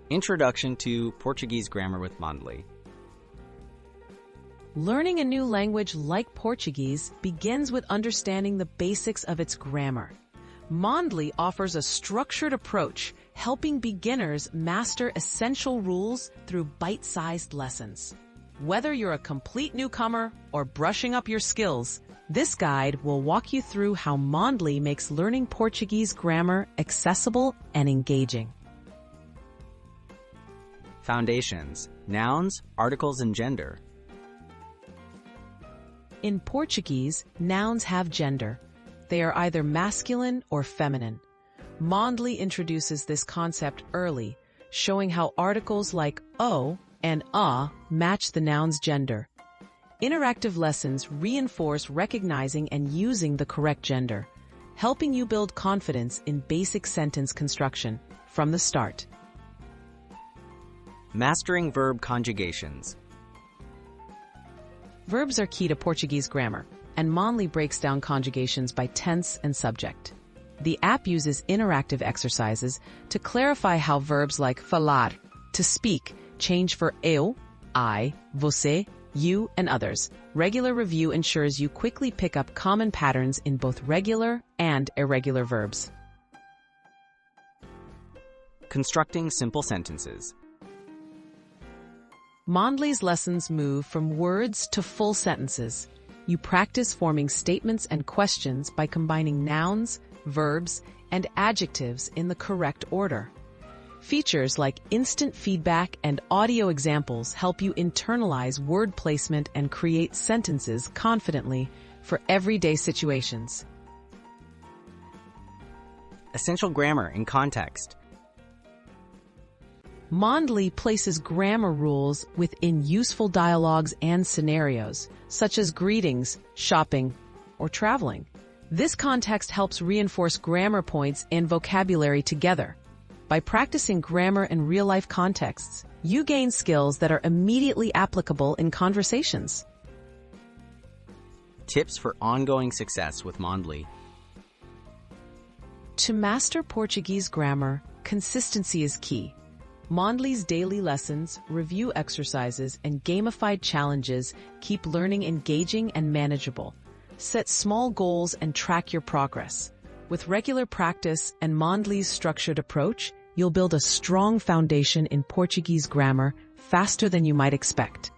Introduction to Portuguese Grammar with Mondly. Learning a new language like Portuguese begins with understanding the basics of its grammar. Mondly offers a structured approach, helping beginners master essential rules through bite-sized lessons. Whether you're a complete newcomer or brushing up your skills, this guide will walk you through how Mondly makes learning Portuguese grammar accessible and engaging. Foundations: nouns, articles, and gender. In Portuguese, nouns have gender. They are either masculine or feminine. Mondly introduces this concept early, showing how articles like o and a match the noun's gender. Interactive lessons reinforce recognizing and using the correct gender, helping you build confidence in basic sentence construction from the start. Mastering verb conjugations. Verbs are key to Portuguese grammar, and Mondly breaks down conjugations by tense and subject. The app uses interactive exercises to clarify how verbs like falar, to speak, change for eu, I, você, you, and others. Regular review ensures you quickly pick up common patterns in both regular and irregular verbs. Constructing simple sentences. Mondly's lessons move from words to full sentences. You practice forming statements and questions by combining nouns, verbs, and adjectives in the correct order. Features like instant feedback and audio examples help you internalize word placement and create sentences confidently for everyday situations. Essential grammar in context. Mondly places grammar rules within useful dialogues and scenarios, such as greetings, shopping, or traveling. This context helps reinforce grammar points and vocabulary together. By practicing grammar in real-life contexts, you gain skills that are immediately applicable in conversations. Tips for ongoing success with Mondly. To master Portuguese grammar, consistency is key. Mondly's daily lessons, review exercises, and gamified challenges keep learning engaging and manageable. Set small goals and track your progress. With regular practice and Mondly's structured approach, you'll build a strong foundation in Portuguese grammar faster than you might expect.